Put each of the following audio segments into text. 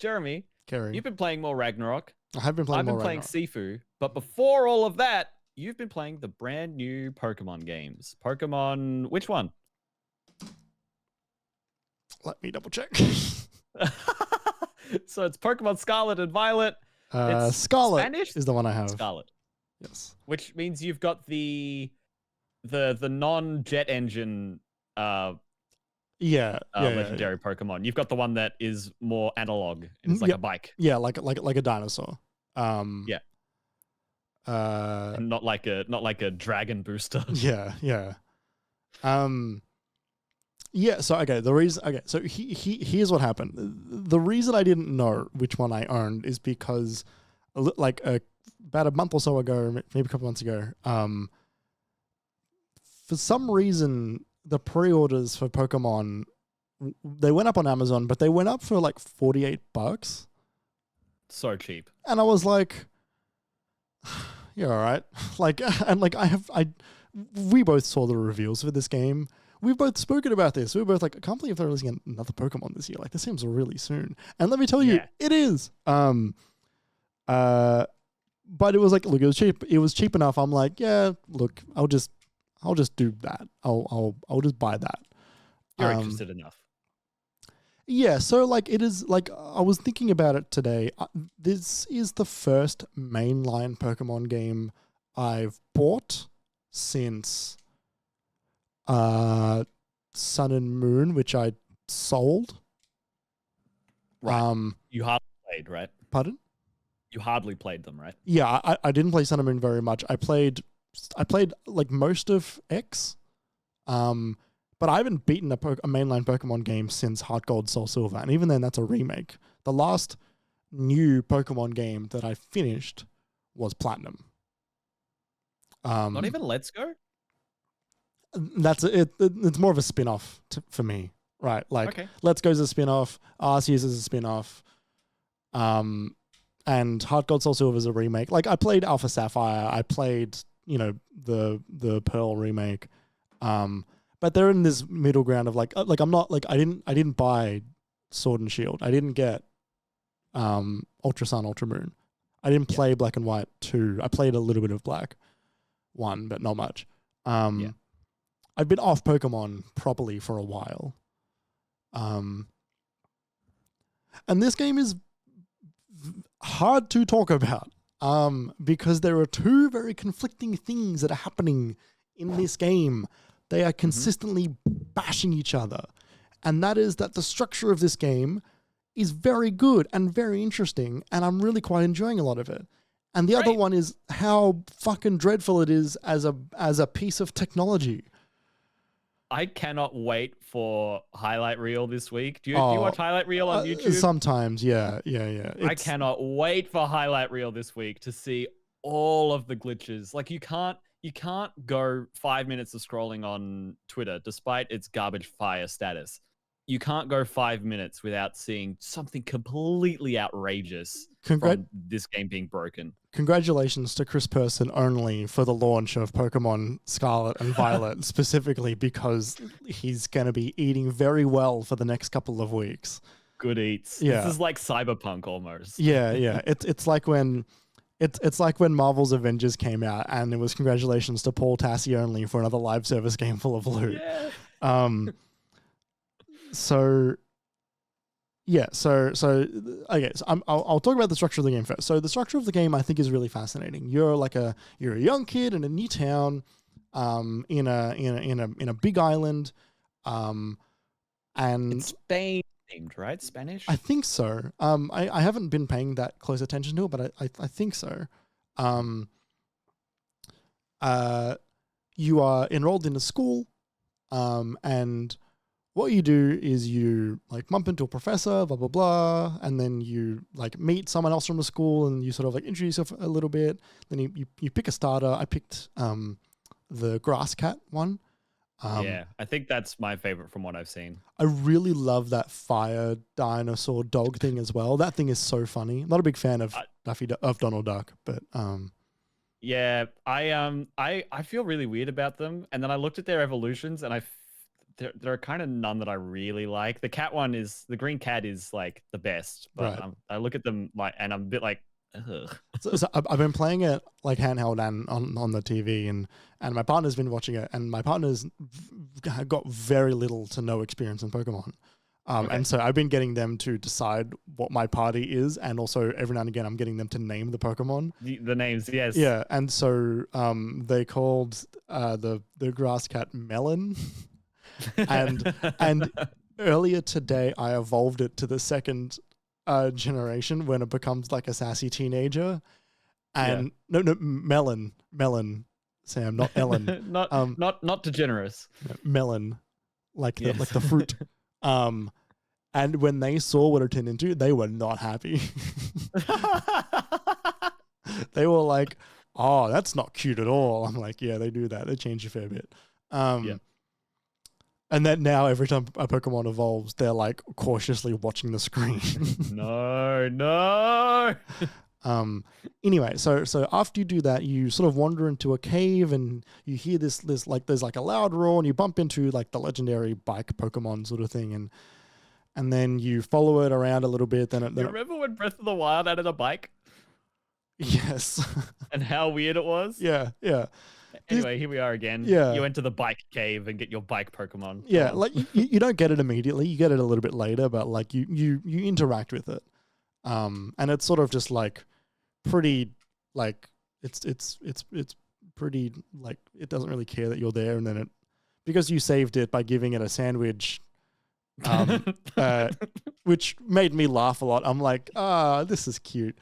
Jeremy, Kerry. you've been playing more Ragnarok. I have been playing I've been more playing Ragnarok. Sifu. But before all of that, you've been playing the brand new Pokemon games. Pokemon, which one? Let me double check. So it's Pokemon Scarlet and Violet. It's Scarlet Spanish? is the one I have. Scarlet. Yes. Which means you've got the non-jet engine legendary Pokemon. You've got the one that is more analog and it's like a bike. Yeah, like a dinosaur. Yeah. And not like a dragon booster. Yeah. Yeah, so here's what happened. The reason I didn't know which one I owned is because about a month or so ago, maybe a couple months ago, for some reason the pre-orders for Pokemon, they went up on Amazon, but they went up for like $48. So cheap. And I was like, yeah, all right. We both saw the reveals for this game. We've both spoken about this. We were both like, I can't believe they're releasing another Pokemon this year. Like, this seems really soon. And let me tell you, it is. But it was like, look, it was cheap. It was cheap enough. I'm like, yeah, look, I'll just do that. I'll just buy that. You're interested enough. Yeah, so like it is like I was thinking about it today. This is the first mainline Pokemon game I've bought since Sun and Moon, which I sold. Right. You hardly played, right? Pardon? You hardly played them, right? Yeah, I didn't play Sun and Moon very much. I played like most of X. But I haven't beaten a mainline Pokemon game since Heart Gold, Soul Silver, and even then, that's a remake. The last new Pokemon game that I finished was Platinum. Not even Let's Go? That's it. It's more of a spin-off for me, right? Like, okay. Let's Go's a spin-off, Arceus is a spin-off, and Heart Gold, Soul Silver is a remake. Like, I played Alpha Sapphire, I played, the Pearl remake, but they're in this middle ground of like I'm not like I didn't buy Sword and Shield. I didn't get Ultra Sun, Ultra Moon. I didn't play Black and White 2. I played a little bit of Black 1, but not much. I've been off Pokemon properly for a while. And this game is hard to talk about because there are two very conflicting things that are happening in this game. They are consistently bashing each other. And that is that the structure of this game is very good and very interesting, and I'm really quite enjoying a lot of it. And the other one is how fucking dreadful it is as a piece of technology. I cannot wait for Highlight Reel this week. Do you watch Highlight Reel on YouTube? Sometimes, yeah. I cannot wait for Highlight Reel this week to see all of the glitches. Like, you can't go 5 minutes of scrolling on Twitter, despite its garbage fire status. You can't go 5 minutes without seeing something completely outrageous from this game being broken. Congratulations to Chris Person only for the launch of Pokemon Scarlet and Violet, specifically because he's going to be eating very well for the next couple of weeks. Good eats. Yeah. This is like Cyberpunk almost. Yeah. It's like when... It's like when Marvel's Avengers came out and it was congratulations to Paul Tassi only for another live service game full of loot. Yeah. So I'll talk about the structure of the game first. So the structure of the game I think is really fascinating. You're a young kid in a new town, in a big island, and it's Spain themed, right? Spanish? I think so. I haven't been paying that close attention to it, but I think so. You are enrolled in a school, and what you do is you like bump into a professor, blah, blah, blah, and then you like meet someone else from the school and you sort of like introduce yourself a little bit. Then you pick a starter. I picked the grass cat one. Yeah, I think that's my favorite from what I've seen. I really love that fire dinosaur dog thing as well. That thing is so funny. I'm not a big fan of Donald Duck, but yeah, I feel really weird about them. And then I looked at their evolutions, and there are kind of none that I really like. The green cat is like the best, but Right. I look at them like, and I'm a bit like, ugh. So I've been playing it like handheld and on the TV, and my partner's been watching it, and my partner's got very little to no experience in Pokemon. Okay. And so I've been getting them to decide what my party is, and also every now and again I'm getting them to name the Pokemon. The names, yes. Yeah, and so they called the grass cat Melon, and earlier today I evolved it to the second generation when it becomes like a sassy teenager. And no, Melon, Sam, not Ellen. not degenerous. Melon, like Yes. the fruit. And when they saw what it turned into, they were not happy. They were like, "Oh, that's not cute at all." I'm like, "Yeah, they do that. They change a fair bit." Yeah. And then now every time a Pokemon evolves, they're like cautiously watching the screen. No. Anyway, so after you do that, you sort of wander into a cave and you hear this like there's like a loud roar, and you bump into like the legendary bike Pokemon sort of thing, and then you follow it around a little bit. Then You remember when Breath of the Wild added a bike yes, and how weird it was? yeah. Anyway, here we are again. Yeah. You enter the bike cave and get your bike Pokemon. Yeah, like you don't get it immediately. You get it a little bit later, but like you interact with it, and it's sort of just like pretty like it's pretty like it doesn't really care that you're there, and then because you saved it by giving it a sandwich, which made me laugh a lot. I'm like, this is cute.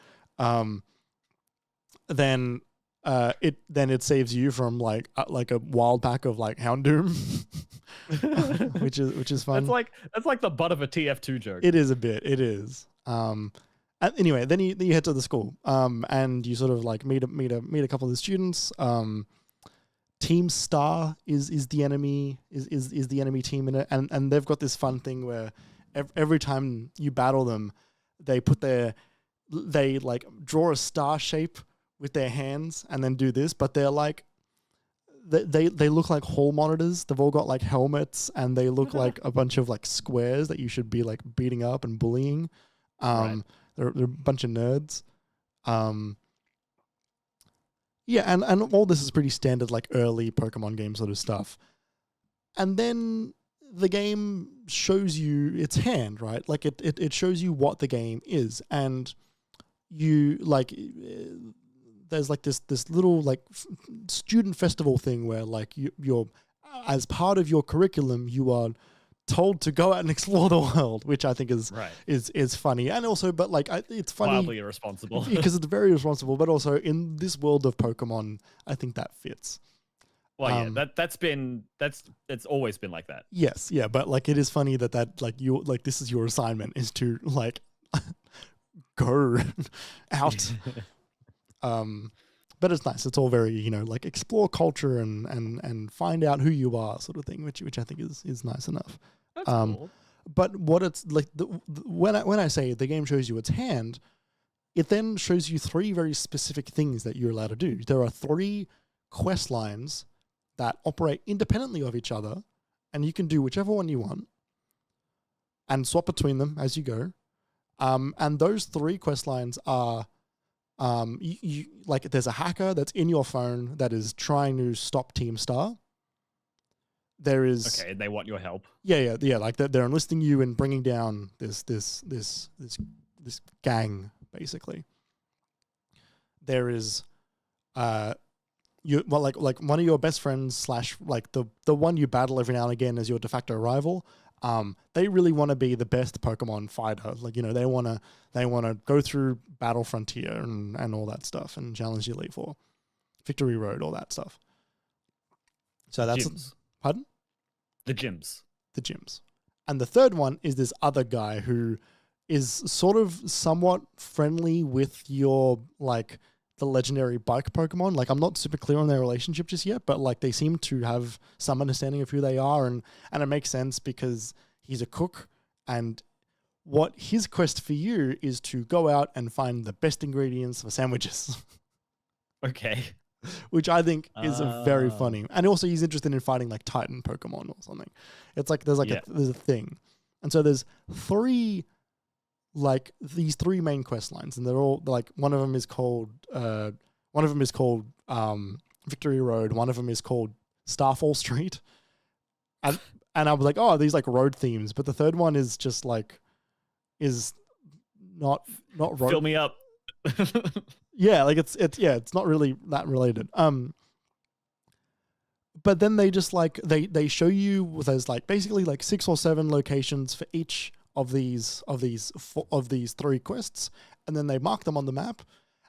Then it saves you from like a wild pack of like Houndoom, which is fun. That's like the butt of a TF2 joke. It is a bit. It is. And anyway, then you head to the school, and you sort of like meet a couple of the students. Team Star is the enemy is the enemy team in it, and they've got this fun thing where every time you battle them, they like draw a star shape with their hands and then do this, but they're like they look like hall monitors. They've all got like helmets, and they look like a bunch of like squares that you should be like beating up and bullying. Right. They're a bunch of nerds. Yeah, and all this is pretty standard like early Pokemon game sort of stuff. And then the game shows you its hand, right? Like it shows you what the game is, and you like there's like this little like student festival thing where like you're as part of your curriculum you are told to go out and explore the world, which I think is funny, and also but like it's funny wildly irresponsible because it's very irresponsible, but also in this world of Pokemon, I think that fits. Well, yeah, it's always been like that. Yes, yeah, but like it is funny that like you like this is your assignment is to like go out. But it's nice. It's all very like explore culture and find out who you are sort of thing, which I think is nice enough. That's cool. But what it's like when I say the game shows you its hand, it then shows you 3 very specific things that you're allowed to do. There are 3 quest lines that operate independently of each other, and you can do whichever one you want and swap between them as you go. And those 3 quest lines are you like there's a hacker that's in your phone that is trying to stop Team Star. There is okay. They want your help. Yeah. Like they're enlisting you and bringing down this gang basically. There is like one of your best friends / like the one you battle every now and again as your de facto rival. They really want to be the best Pokemon fighter. Like, they want to go through Battle Frontier and all that stuff and challenge the Elite Four, Victory Road, all that stuff. So that's gyms. Pardon? The gyms. The gyms. And the third one is this other guy who is sort of somewhat friendly with your like the legendary bike Pokemon. Like I'm not super clear on their relationship just yet, but like they seem to have some understanding of who they are, and it makes sense because he's a cook, and what his quest for you is to go out and find the best ingredients for sandwiches. Okay. which I think is very Ah. funny. And also he's interested in fighting like Titan Pokemon or something. It's like there's Yeah. there's a thing. And so there's three like these three main quest lines, and they're all like one of them is called Victory Road, one of them is called Starfall Street. And I was like, oh, these like road themes, but the third one is just like is not road. Fill me up. Yeah, like it's not really that related. But then they just like they show you there's like basically like 6 or 7 locations for each of these three quests, and then they mark them on the map,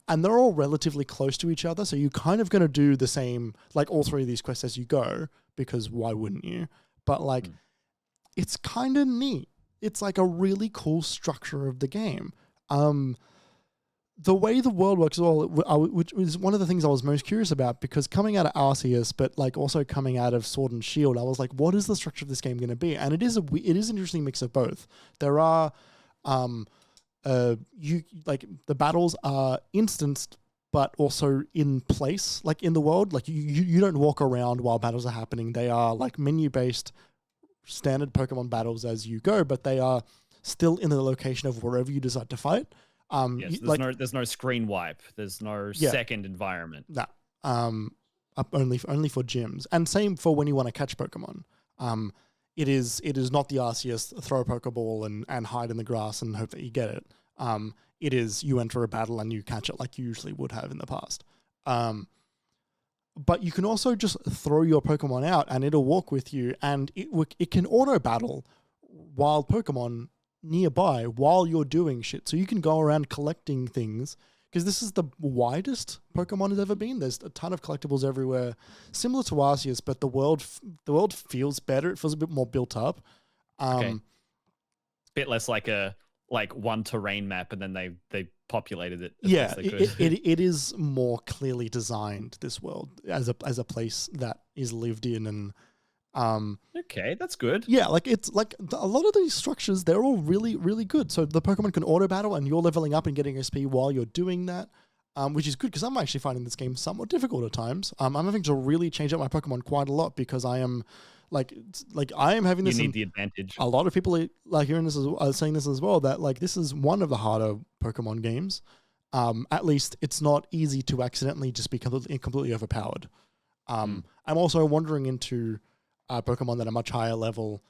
and they're all relatively close to each other, so you're kind of going to do the same like all three of these quests as you go, because why wouldn't you? But like it's kind of neat. It's like a really cool structure of the game. The way the world works as well, which was one of the things I was most curious about, because coming out of Arceus, but like also coming out of Sword and Shield, I was like, what is the structure of this game going to be? And it is an interesting mix of both. There are, you like the battles are instanced, but also in place, like in the world. Like you don't walk around while battles are happening. They are like menu based, standard Pokemon battles as you go, but they are still in the location of wherever you decide to fight. Yes, there's no screen wipe. There's no second environment. No. Only for gyms. And same for when you want to catch Pokemon. It is not the Arceus throw a Pokeball and hide in the grass and hope that you get it. It is you enter a battle and you catch it like you usually would have in the past. But you can also just throw your Pokemon out and it'll walk with you, and it can auto battle wild Pokemon nearby while you're doing shit. So you can go around collecting things, because this is the widest Pokemon has ever been. There's a ton of collectibles everywhere, similar to Arceus, but the world feels better. It feels a bit more built up. Okay. Bit less like one terrain map, and then they populated it. Yeah, it is more clearly designed, this world, as a place that is lived in. And okay, that's good. yeah, like it's like a lot of these structures, they're all really, really good. So the Pokemon can auto battle and you're leveling up and getting XP while you're doing that, which is good, because I'm actually finding this game somewhat difficult at times. I'm having to really change up my Pokemon quite a lot, because I am like I am having this. You need the advantage. A lot of people are like hearing this are saying this as well, that like this is one of the harder Pokemon games. At least it's not easy to accidentally just be completely overpowered. I'm also wandering into Pokemon that are much higher level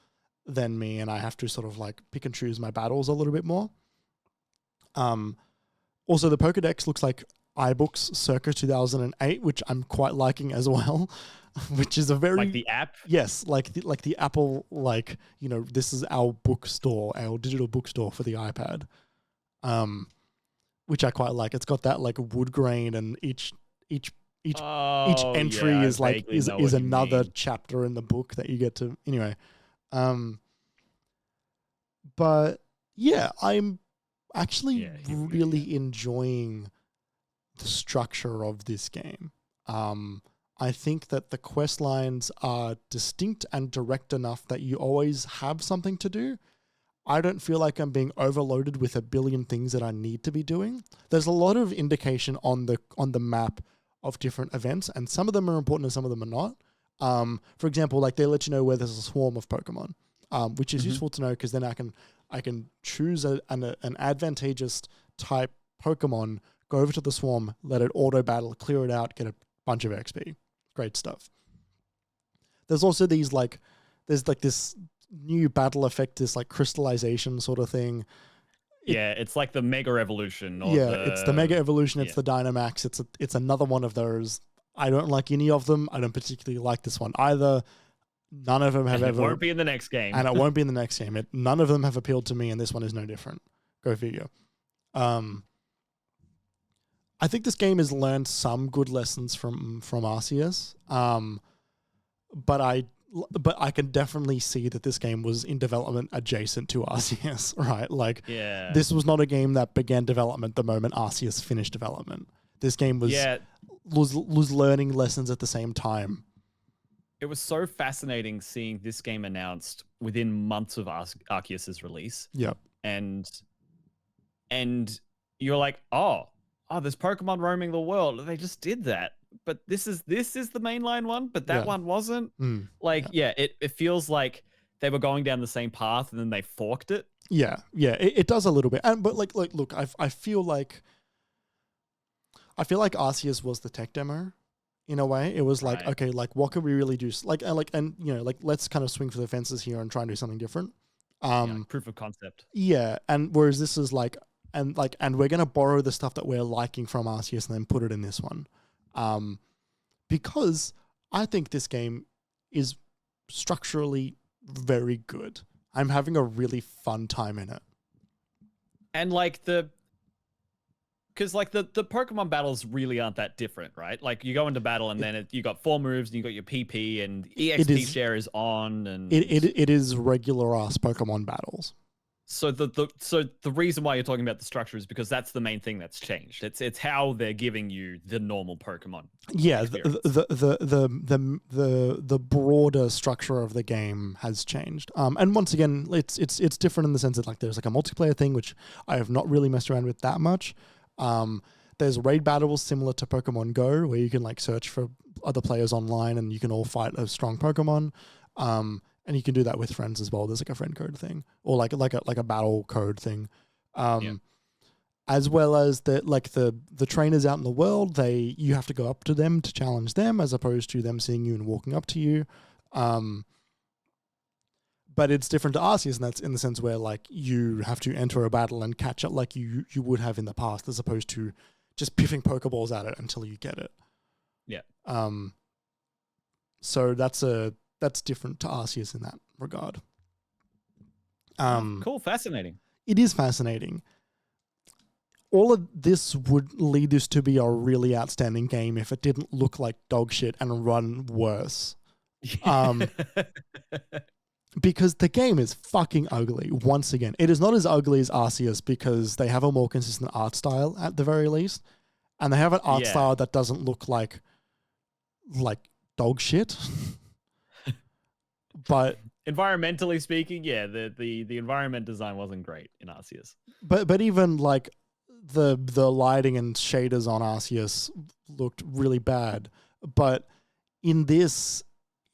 than me, and I have to sort of like pick and choose my battles a little bit more. Also, the Pokedex looks like iBooks circa 2008, which I'm quite liking as well, which is a very... Like the app? Yes, like the Apple, like, you know, this is our bookstore, our digital bookstore for the iPad, which I quite like. It's got that like wood grain, and each entry is like is another chapter in the book that you get to anyway. But yeah, I'm actually really enjoying the structure of this game. I think that the quest lines are distinct and direct enough that you always have something to do. I don't feel like I'm being overloaded with a billion things that I need to be doing. There's a lot of indication on the map of different events, and some of them are important and some of them are not. For example, like they let you know where there's a swarm of Pokemon, which is useful to know, because then I can choose an advantageous type Pokemon, go over to the swarm, let it auto battle, clear it out, get a bunch of XP. Great stuff. There's also these like, there's like this new battle effect, this like crystallization sort of thing. It's like the Mega Evolution. It's the Mega Evolution. It's the Dynamax. It's another one of those. I don't like any of them. I don't particularly like this one either. None of them have ever... It won't be in the next game. And it won't be in the next game. None of them have appealed to me, and this one is no different. Go figure. I think this game has learned some good lessons from Arceus, but I can definitely see that this game was in development adjacent to Arceus, right? Like, this was not a game that began development the moment Arceus finished development. This game was learning lessons at the same time. It was so fascinating seeing this game announced within months of Arceus's release. Yep. And you're like, oh, there's Pokemon roaming the world. They just did that. but this is the mainline one, but that one wasn't. Like, it feels like they were going down the same path and then they forked it. Yeah, it does a little bit. But like look, I feel like Arceus was the tech demo in a way. It was like, okay, like what could we really do? Like let's kind of swing for the fences here and try and do something different. Proof of concept. Yeah, and whereas this is like we're gonna borrow the stuff that we're liking from Arceus and then put it in this one. Because I think this game is structurally very good. I'm having a really fun time in it. And like because like the Pokemon battles really aren't that different, right? Like you go into battle and then you got 4 moves and you got your PP and EXP share is on, and it is regular ass Pokemon battles. So the reason why you're talking about the structure is because that's the main thing that's changed. It's how they're giving you the normal Pokemon. Yeah, the broader structure of the game has changed. And once again, it's different in the sense that like there's like a multiplayer thing which I have not really messed around with that much. There's raid battles similar to Pokemon Go where you can like search for other players online and you can all fight a strong Pokemon. And you can do that with friends as well. There's like a friend code thing, or like a battle code thing, as well as the trainers out in the world. You have to go up to them to challenge them, as opposed to them seeing you and walking up to you. But it's different to Arceus, and that's in the sense where like you have to enter a battle and catch it like you would have in the past, as opposed to just piffing Pokeballs at it until you get it. Yeah. So that's different to Arceus in that regard. Cool, fascinating. It is fascinating. All of this would lead this to be a really outstanding game if it didn't look like dog shit and run worse. Because the game is fucking ugly. Once again, it is not as ugly as Arceus because they have a more consistent art style at the very least, and they have an art style that doesn't look like dog shit. But environmentally speaking, the environment design wasn't great in Arceus. But even like the lighting and shaders on Arceus looked really bad. But in this,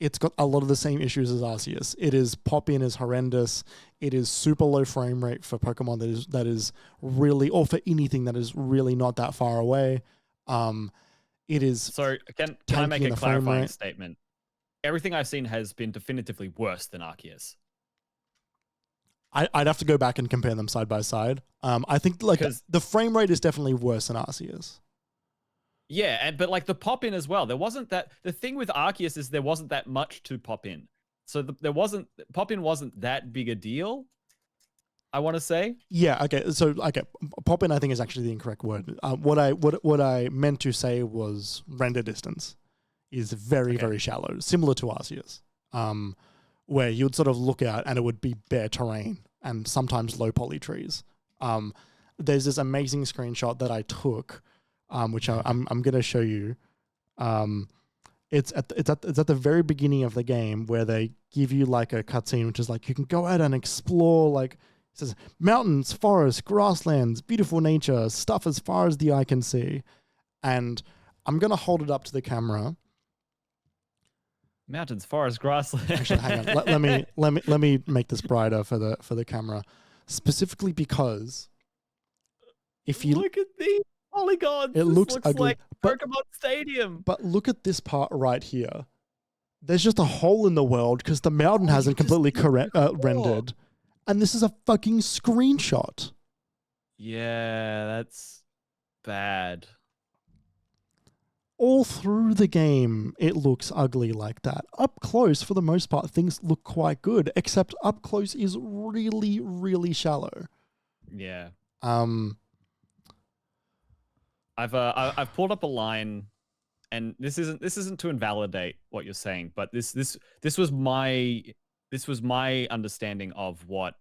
it's got a lot of the same issues as Arceus. It is pop-in is horrendous. It is super low frame rate for Pokemon that is really, or for anything that is really not that far away. It is. So can I make a clarifying statement? Everything I've seen has been definitively worse than Arceus. I'd have to go back and compare them side by side. I think like the frame rate is definitely worse than Arceus. Yeah, but like the pop in as well. There wasn't that. The thing with Arceus is there wasn't that much to pop in. So pop in wasn't that big a deal, I want to say. Yeah. Okay. So pop in I think is actually the incorrect word. What I meant to say was render distance is very, very shallow, similar to Arceus, where you'd sort of look out and it would be bare terrain and sometimes low poly trees. There's this amazing screenshot that I took, which I'm going to show you. It's at the very beginning of the game where they give you like a cutscene, which is like you can go out and explore. Like it says mountains, forests, grasslands, beautiful nature, stuff as far as the eye can see, and I'm going to hold it up to the camera. Mountains, forest, grassland. Actually, hang on. Let me make this brighter for the camera, specifically because if you look at these polygons, it looks ugly. Like Pokemon Stadium. But look at this part right here. There's just a hole in the world because the mountain hasn't completely rendered, and this is a fucking screenshot. Yeah, that's bad. All through the game, it looks ugly like that. Up close, for the most part, things look quite good, except up close is really, really shallow. Yeah. I've pulled up a line, and this isn't to invalidate what you're saying, but this was my understanding of what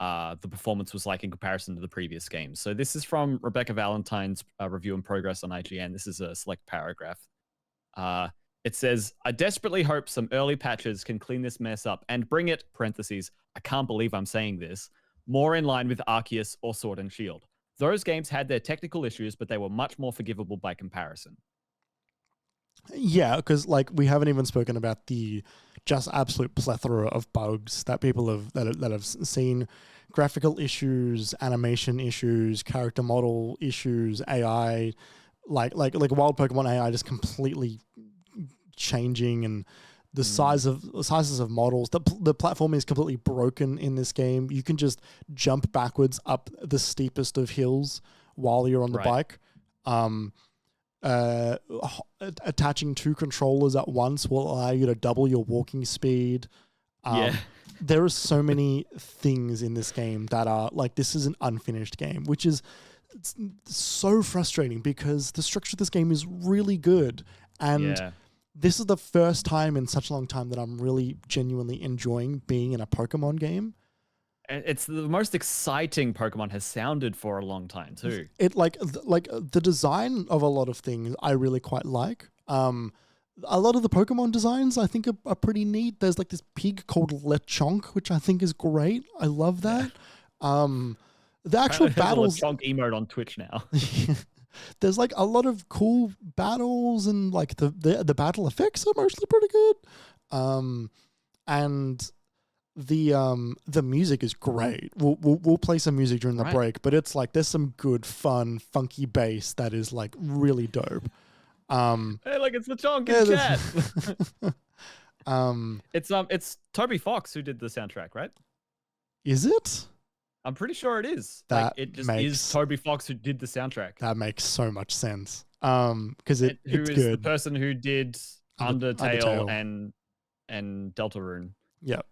the performance was like in comparison to the previous games. So this is from Rebecca Valentine's review in progress on IGN. This is a select paragraph. It says, I desperately hope some early patches can clean this mess up and bring it, parentheses, I can't believe I'm saying this, more in line with Arceus or Sword and Shield. Those games had their technical issues, but they were much more forgivable by comparison. Yeah, because like we haven't even spoken about the just absolute plethora of bugs that people have seen, graphical issues, animation issues, character model issues, AI, like wild Pokemon AI just completely changing, and the sizes of models. The platform is completely broken in this game. You can just jump backwards up the steepest of hills while you're on the bike. Attaching two controllers at once will allow you to double your walking speed. There are so many things in this game that are like, this is an unfinished game, which is so frustrating because the structure of this game is really good. And this is the first time in such a long time that I'm really genuinely enjoying being in a Pokemon game. It's the most exciting Pokemon has sounded for a long time too. It like the design of a lot of things I really quite like. A lot of the Pokemon designs I think are pretty neat. There's like this pig called Lechonk, which I think is great. I love that. The actual battles. Lechonk emote on Twitch now. There's like a lot of cool battles, and like the battle effects are mostly pretty good. And the music is great. We'll play some music during the break, but it's like there's some good, fun, funky bass that is like really dope. Hey, look, it's Lechonk in chat. It's Toby Fox who did the soundtrack, right? Is it? I'm pretty sure it is. That it just is Toby Fox who did the soundtrack. That makes so much sense. Because it's good. The person who did Undertale and Deltarune. Yep.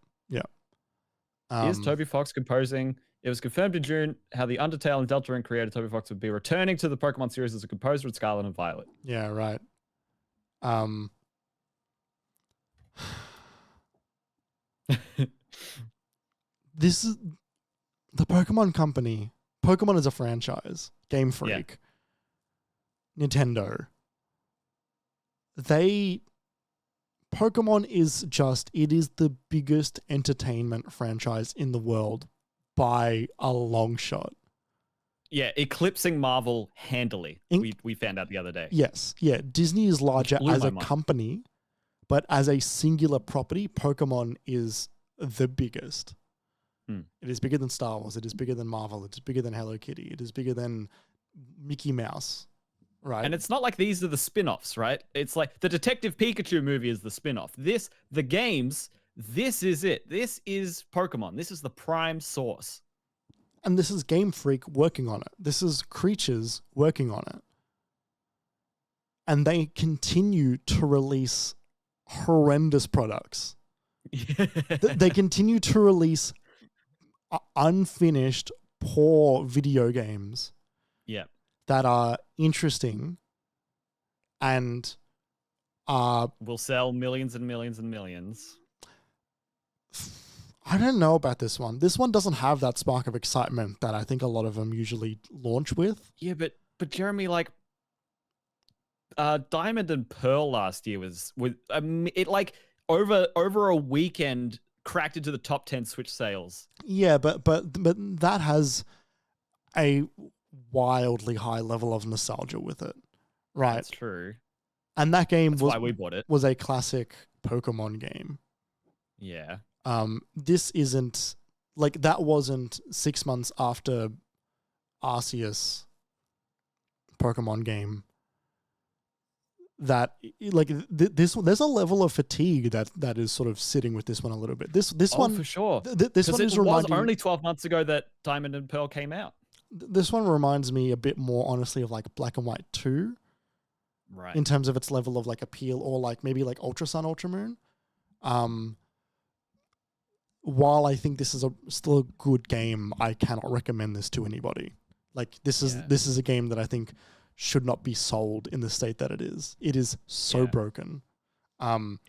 Is Toby Fox composing? It was confirmed in June how the Undertale and Deltarune creator Toby Fox would be returning to the Pokemon series as a composer at Scarlet and Violet. Yeah, right. This is the Pokemon Company. Pokemon is a franchise. Game Freak. Nintendo. Pokemon is it is the biggest entertainment franchise in the world by a long shot. Yeah, eclipsing Marvel handily. We found out the other day. Yes. Yeah. Disney is larger as a company, but as a singular property, Pokemon is the biggest. It is bigger than Star Wars. It is bigger than Marvel. It is bigger than Hello Kitty. It is bigger than Mickey Mouse. Right. And it's not like these are the spin-offs, right? It's like the Detective Pikachu movie is the spin-off. The games, this is it. This is Pokemon. This is the prime source. And this is Game Freak working on it. This is Creatures working on it. And they continue to release horrendous products. They continue to release unfinished, poor video games. Yeah. That are interesting and will sell millions and millions and millions. I don't know about this one. This one doesn't have that spark of excitement that I think a lot of them usually launch with. Yeah, but Jeremy, like Diamond and Pearl last year was it like over a weekend cracked into the top 10 Switch sales. Yeah, but that has a wildly high level of nostalgia with it, right? That's true. And that game That's why we bought it. Was a classic Pokemon game. Yeah. This isn't like that. Wasn't 6 months after Arceus Pokemon game. That like this there's a level of fatigue that is sort of sitting with this one a little bit. This one for sure. This one is reminding. It was only 12 months ago that Diamond and Pearl came out. This one reminds me a bit more, honestly, of like Black and White 2. Right. In terms of its level of like appeal, or like maybe like Ultra Sun, Ultra Moon. While I think this is still a good game, I cannot recommend this to anybody. Like this is a game that I think should not be sold in the state that it is. It is so broken.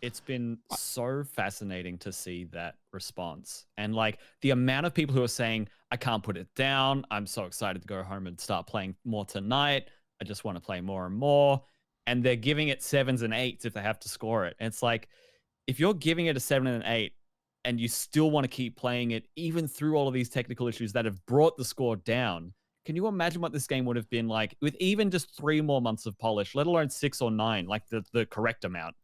It's been so fascinating to see that response, and like the amount of people who are saying, I can't put it down. I'm so excited to go home and start playing more tonight. I just want to play more and more. And they're giving it 7s and 8s if they have to score it. And it's like, if you're giving it a 7 and an 8 and you still want to keep playing it, even through all of these technical issues that have brought the score down, can you imagine what this game would have been like with even just 3 more months of polish, let alone 6 or 9, like the correct amount?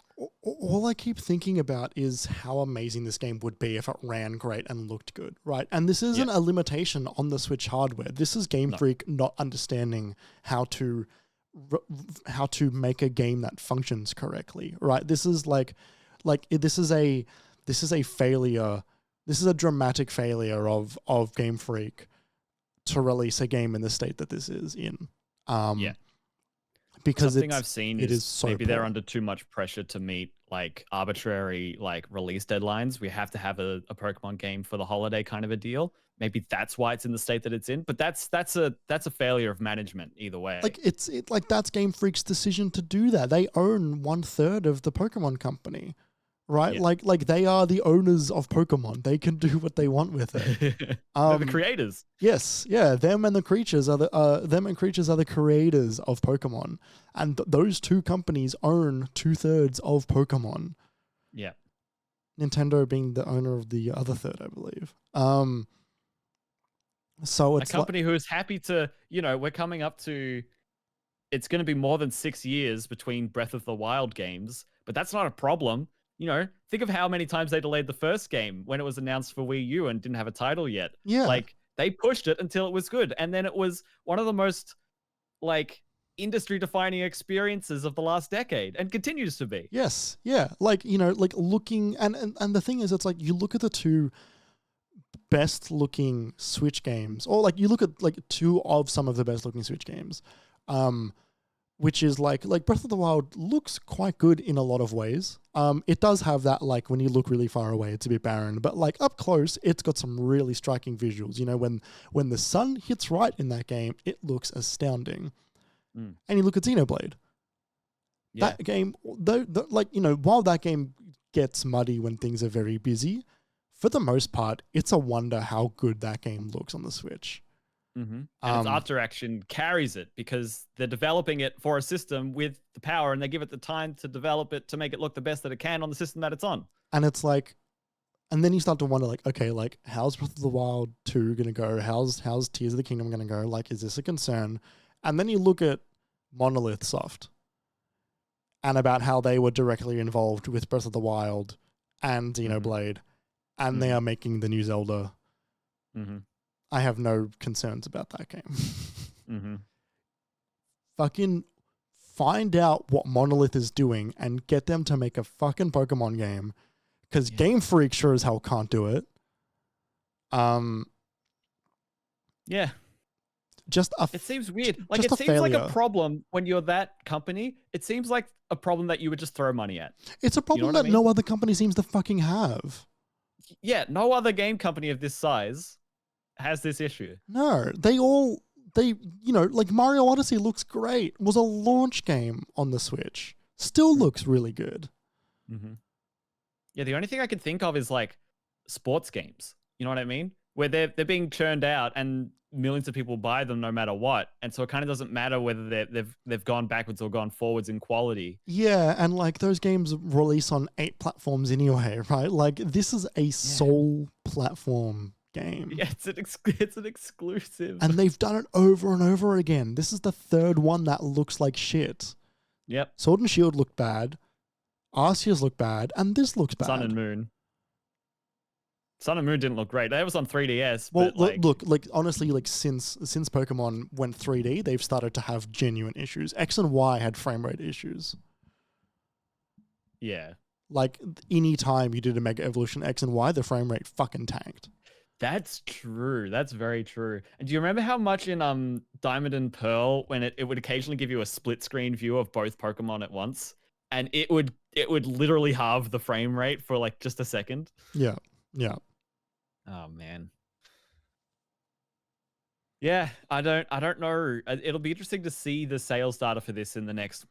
All I keep thinking about is how amazing this game would be if it ran great and looked good, right? And this isn't a limitation on the Switch hardware. This is Game Freak not understanding how to make a game that functions correctly, right? This is this is a failure. This is a dramatic failure of Game Freak to release a game in the state that this is in. Because something I've seen is so maybe they're under too much pressure to meet like arbitrary like release deadlines. We have to have a Pokemon game for the holiday kind of a deal. Maybe that's why it's in the state that it's in. But that's a failure of management either way. Like that's Game Freak's decision to do that. They own 1/3 of the Pokemon company, right? Yeah. Like they are the owners of Pokemon. They can do what they want with it. They're the creators. Yes, yeah. Them and creatures are the creators of Pokemon, and those two companies own 2/3 of Pokemon. Yeah. Nintendo being the owner of the other third, I believe. So it's a company who is happy to, we're coming up to, it's going to be more than 6 years between Breath of the Wild games, but that's not a problem. Think of how many times they delayed the first game when it was announced for Wii U and didn't have a title yet. Yeah. Like they pushed it until it was good. And then it was one of the most like industry defining experiences of the last decade and continues to be. Yes. Yeah. Like, like looking and the thing is, it's like you look at the two best looking Switch games, or like you look at like two of some of the best looking Switch games, which is like Breath of the Wild looks quite good in a lot of ways. It does have that, like when you look really far away, it's a bit barren, but like up close, it's got some really striking visuals. When the sun hits right in that game, it looks astounding. And you look at Xenoblade. Yeah. That game, while that game gets muddy when things are very busy, for the most part, it's a wonder how good that game looks on the Switch. Mm-hmm. And its art direction carries it because they're developing it for a system with the power, and they give it the time to develop it to make it look the best that it can on the system that it's on. And it's like, and then you start to wonder, like, okay, like how's Breath of the Wild 2 gonna go? How's Tears of the Kingdom gonna go? Like, is this a concern? And then you look at Monolith Soft and about how they were directly involved with Breath of the Wild and Xenoblade. And they are making the new Zelda. Mm-hmm. I have no concerns about that game. Mm-hmm. Fucking find out what Monolith is doing and get them to make a fucking Pokemon game. Because Game Freak sure as hell can't do it. Yeah. It seems weird. Like it seems like a problem when you're that company. It seems like a problem that you would just throw money at. It's a problem that no other company seems to fucking have. Yeah, no other game company of this size has this issue. No, like Mario Odyssey looks great. It was a launch game on the Switch. Still looks really good. Mm-hmm. Yeah, the only thing I can think of is like sports games. You know what I mean? Where they're being churned out and millions of people buy them no matter what, and so it kind of doesn't matter whether they've gone backwards or gone forwards in quality. Yeah, and like those games release on 8 platforms anyway, right? Like this is a sole platform game. Yeah, it's an exclusive, and they've done it over and over again. This is the third one that looks like shit. Yep. Sword and Shield looked bad, Arceus looked bad, and this looks bad. Sun and Moon didn't look great. That was on 3DS. Well, but look, honestly, like since Pokemon went 3D, they've started to have genuine issues. X and Y had frame rate issues. Yeah. Like any time you did a Mega Evolution X and Y, the frame rate fucking tanked. That's true. That's very true. And do you remember how much in Diamond and Pearl when it would occasionally give you a split screen view of both Pokemon at once, and it would literally halve the frame rate for like just a second? Yeah. Yeah. Oh man. Yeah, I don't know. It'll be interesting to see the sales data for this in the next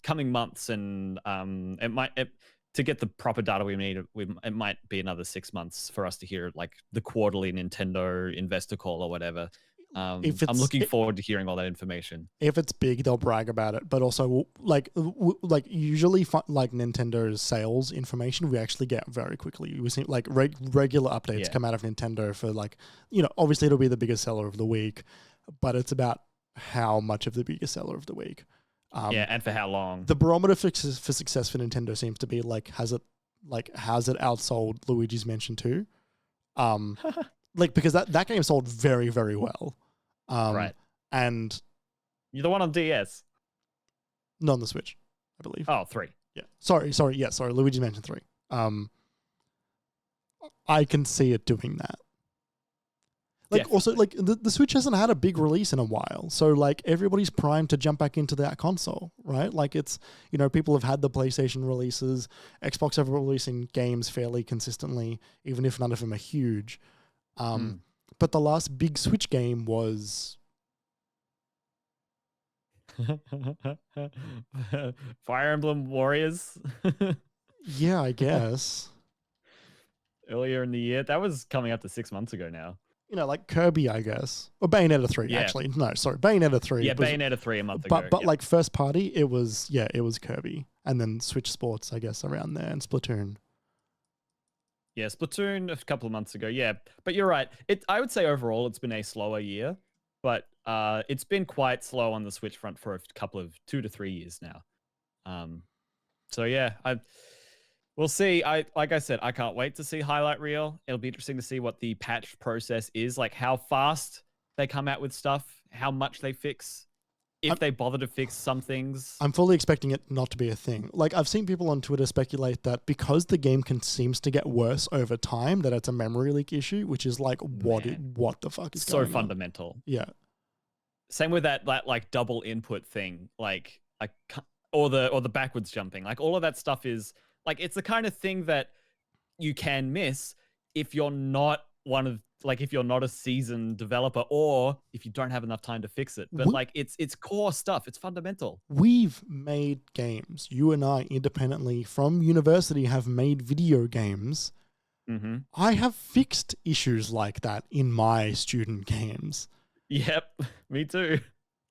coming months, and to get the proper data we need, it might be another 6 months for us to hear like the quarterly Nintendo investor call or whatever. I'm looking forward to hearing all that information. If it's big, they'll brag about it, but also like usually like Nintendo's sales information we actually get very quickly. We see like regular updates come out of Nintendo for like, obviously it'll be the biggest seller of the week. but it's about how much of the biggest seller of the week. Yeah, and for how long? The barometer for success for Nintendo seems to be like, has it outsold Luigi's Mansion 2? Like, because that game sold very, very well. Right. And You're the one on DS. not on the Switch, I believe. Oh, 3. Yeah. Sorry. Luigi's Mansion 3. I can see it doing that. Like, Definitely. also, like, the Switch hasn't had a big release in a while. So, like, everybody's primed to jump back into that console, right? Like, it's, you know, people have had the PlayStation releases. Xbox have releasing games fairly consistently, even if none of them are huge. But the last big Switch game was... Fire Emblem Warriors. Yeah, I guess. Earlier in the year. That was coming up to 6 months ago now. You know, like Kirby, I guess. Or Bayonetta 3, Yeah. actually. No, sorry. Bayonetta 3. Yeah, was, Bayonetta 3 a month ago. But yep. like first party, it was Kirby. And then Switch Sports, I guess, around there. And Splatoon. Yeah, Splatoon a couple of months ago. Yeah, but you're right. I would say overall it's been a slower year, but it's been quite slow on the Switch front for a couple of 2 to 3 years now. So yeah, we'll see. Like I said, I can't wait to see highlight reel. It'll be interesting to see what the patch process is, like how fast they come out with stuff, how much they fix, if they bother to fix some things. I'm fully expecting it not to be a thing. Like, I've seen people on Twitter speculate that because the game seems to get worse over time, that it's a memory leak issue, which is like, what the fuck is going on? So fundamental. Yeah. Same with that like double input thing, like or the backwards jumping. Like all of that stuff is like, it's the kind of thing that you can miss if you're not if you're not a seasoned developer or if you don't have enough time to fix it. But like it's core stuff. It's fundamental. We've made games. You and I independently from university have made video games. Mm-hmm. I have fixed issues like that in my student games. Yep, me too.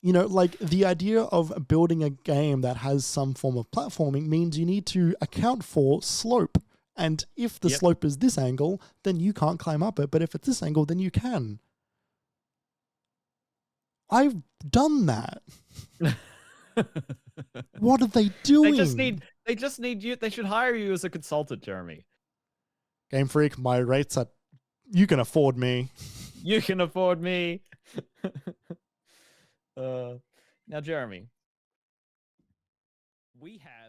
You know, like the idea of building a game that has some form of platforming means you need to account for slope. And if the slope is this angle, then you can't climb up it. But if it's this angle, then you can. I've done that. What are they doing? They just need you. They should hire you as a consultant, Jeremy. Game Freak, my rates are... You can afford me. You can afford me. Now, Jeremy, we have